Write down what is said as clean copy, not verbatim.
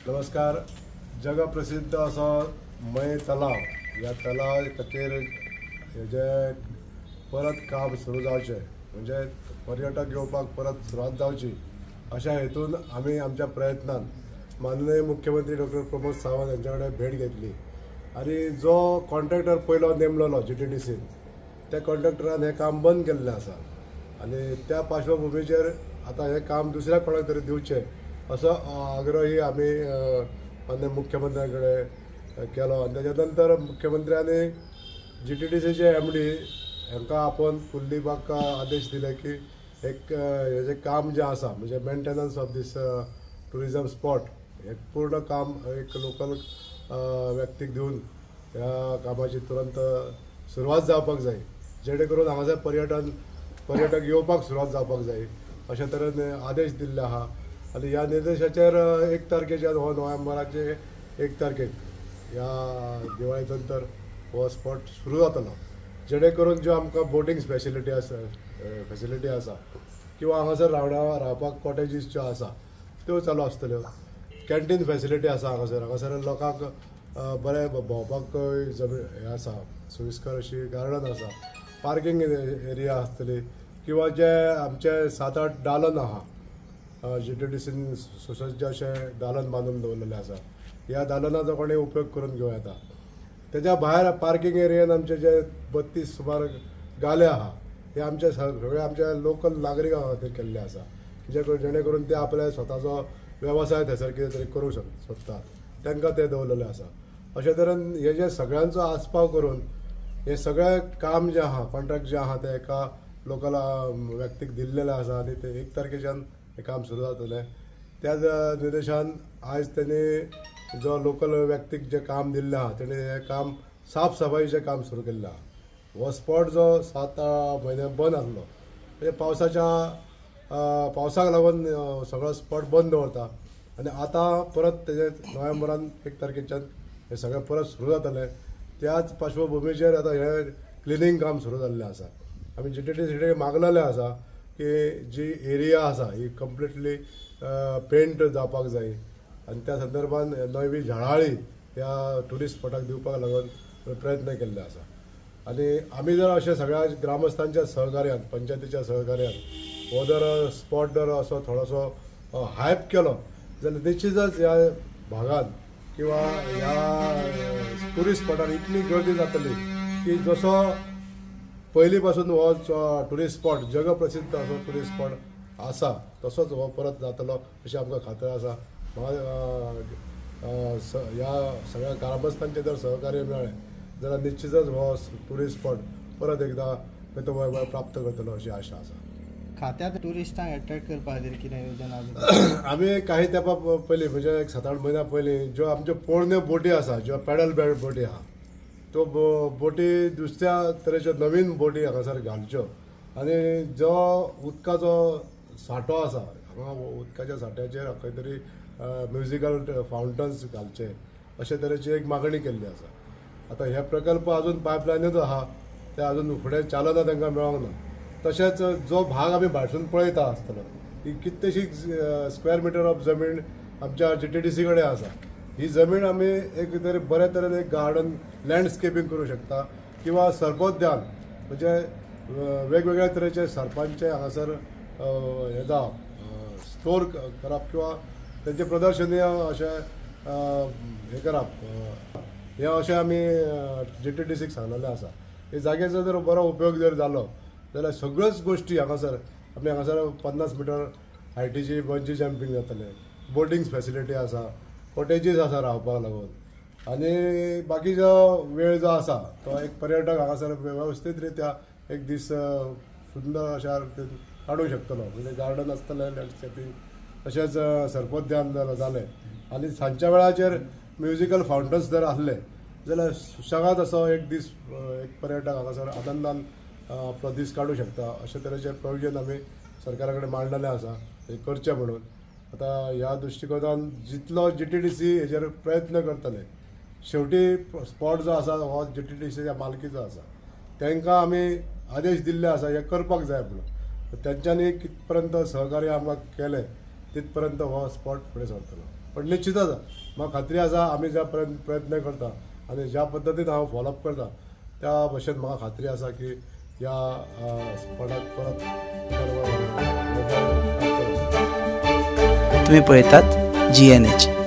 नमस्कार. जगप्रसिद्ध असो मय तलाव ह्या तलाव खातीर हेजे परत काम सुरू जावचें म्हणजे पर्यटक येवपाक परत सुरवात जावची अशा हेतून आमी आमच्या प्रयत्नान माननीय मुख्यमंत्री डॉक्टर प्रमोद सावंत यांच्या कडेन भेट घेतली आणि जो कॉन्ट्रॅक्टर पयलो नेमलेलो GTDC त्या कॉन्ट्रॅक्टरान हें काम बंद केल्लें आसा आणि त्या पार्श्वभूमीचेर आता हे काम दुसऱ्या कोणाक तरी दिवचें असो आग्रही आमी माननीय मुख्यमंत्र्या कडेन केलो आणि त्याच्या नंतर मुख्यमंत्र्याने GTDCचे MD हांकां आपोवन कुलदीपाक आदेश दिले की एक हेजें काम जें आसा म्हणजे maintenance of this tourism spot एक पूर्ण काम एक लोकल व्यक्तीक दिवन ह्या कामाची तुरंत सुरवात जावपाक जाय जेणे करून हांगासर पर्यटक येवपाक सुरवात जावपाक जाय अशा तरेन आदेश दिल्ले आहा आणि ह्या निर्देशाचेर 1 तारखेच्यान हो नोव्हेंबराचे 1 तारखेक ह्या दिवाळे नंतर हो स्पॉट सुरू जातलो जेणे करून ज्यो आमकां बोटींग फॅसिलिटी आसा किंवा हांगासर रावपाक कॉटेजीस ज्यो आसा त्यो चालू आसतल्यो. कॅन्टीन फॅसिलिटी आसा हांगासर लोकांक बरें भोंवपाक हे आसा सोयीस्कर अशी गार्डन आसा पार्किंग एरिया आसतली किंवा जे आमचे 7-8 दालन आहा GTDCन सुसज्ज अशें दालन बांदून दवरलेलें आसा ह्या दालनाचो कोणी उपयोग करून घेवं येता. तेच्या भायर पार्किंग एरियेन आमचे जे 32 सुमार गाले आहा हे आमचे सगळे आमच्या लोकल नागरिकां खातीर केल्ले आसा जेणे करून ते आपले स्वताचो वेवसाय थंयसर कितें तरी करूंक सोदतात तांकां ते दवरलेले आसा. अशे तरेन हे जे सगळ्यांचो आस्पाव करून हे सगळें काम जें आहा कॉन्ट्रॅक्ट जें आहा तें एका लोकल व्यक्तीक दिल्लेलें आसा आनी ते 1 तारखेच्यान हे काम सुरू जातलें. त्याच निर्देशान आयज तेणी जो लोकल व्यक्तीक जे काम दिल्लें आहा तेणी हें काम साफ सफाईचें काम सुरू केल्लें आहा. हो स्पॉट जो 7 म्हयने बंद आसलो म्हणजे पावसाक लागून सगळो स्पॉट बंद दवरता आनी आतां परत तेजे नोव्हेंबरान 1 तारखेच्यान हे सगळें परत सुरू जातलें. त्याच पार्श्वभूमीचेर आतां हें क्लिनींग काम सुरू जाल्लें आसा. आमी GTDC मागलेलें आसा की जी एरिया आसा ही कंप्लिटली पेंट जावपाक जाय आनी त्या संदर्भान नवी झाडाळी ह्या ट्युरिस्ट स्पॉटाक दिवपाक लागून प्रयत्न केल्ले आसा. आनी आमी जर अशें सगळ्या ग्रामस्थांच्या सहकार्यान पंचायतीच्या सहकार्यान हो जर स्पॉट जर असो थोडोसो हायप केलो जाल्यार निश्चितच ह्या भागांत किंवा ह्या ट्युरिस्ट स्पॉटार इतली गर्दी जातली की जसो पयलीं पासून हो ट्युरिस्ट स्पॉट जगप्रसिद्ध असो ट्युरिस्ट स्पॉट आसा तसोच हो परत जातलो अशी आमकां खात्री आसा. ह्या सगळ्या ग्रामस्थांचें जर सहकार्य मेळ्ळें जाल्यार निश्चितच हो ट्युरिस्ट स्पॉट परत एकदां तो वैभव प्राप्त करतलो अशी आशा आसा. खात्यात ट्युरिस्टांक अट्रॅक्ट करपा खातीर कितें येवजण आमी काही तेंपा पयलीं म्हणजे एक 7-8 म्हयन्या पयलीं ज्यो आमच्यो पोरण्यो बोटी आसा ज्यो पॅडल बोटी आहा त्यो बोटी दुसऱ्या तरेच्यो नवीन बोटी हांगासर घालच्यो आनी जो उदकाचो सांठो आसा हांगा उदकाच्या सांठ्याचेर खंय तरी म्युजिकल फावंटन्स घालचे अशे तरेची एक मागणी केल्ली आसा. आतां हे प्रकल्प अजून पायपलायनीच आहा ते अजून फुडें चालना तांकां मेळोंक ना. तशेंच जो भाग आमी भायरसून पळयता आसतलो ही कितलीशीच स्क्वेअर मिटर ऑफ जमीन आमच्या GTDC कडेन आसा. ही जमीन आमी एक तरी बरे तरेन एक गार्डन लँडस्केपींग करूं शकता किंवा सर्पोद्यान म्हणजे वेगवेगळ्या तरेचे सर्पांचे हांगासर हे जावप स्टोर करप किंवा तेंचे प्रदर्शनीय अशें हे करप हे अशें आमी GTDCक सांगलेलें आसा. हे जागेचो जर बरो उपयोग जर जालो जाल्यार सगळ्योच गोश्टी हांगासर आमी हांगासर 50 मिटर हायटीची बंजी जंपींग जातलें बोटिंग फॅसिलिटी आसा कॉटेजीस आसा रावपाक लागून आनी बाकीचो वेळ जो आसा तो एक पर्यटक हांगासर वेवस्थीत रित्या एक दीस सुंदर अशा काडूंक शकतलो. म्हणजे गार्डन आसतलें लँडस्केपींग तशेंच सर्पोद्यान जर जालें आनी सांजच्या वेळाचेर म्युजिकल फावंटन्स जर आसले जाल्यार सुशेगाद असो एक दीस एक पर्यटक हांगासर आनंदान आपलो दीस काडूंक शकता अशे तरेचें प्रोविजन आमी सरकारा कडेन मांडलेलें आसा हे करचें म्हणून. आतां ह्या दृश्टिकोनान जितलो GTDC हेजेर प्रयत्न करतले शेवटी स्पॉट जो आसा हो GTDCच्या मालकीचो आसा तांकां आमी आदेश दिल्ले आसा हे करपाक जाय म्हणून. त्यांच्यानी कितपर्यंत सहकार्य आमकां केलें तितपर्यंत हो स्पॉट फुडें सरतलो. पण निश्चितच म्हाका खात्री आसा आमी ज्या प्रयत्न करता आनी ज्या पद्दतीन हांव फॉलोअप करता त्या भशेन म्हाका खात्री आसा की ह्या स्पर्धाक परत तुम्ही पळयतात GNH.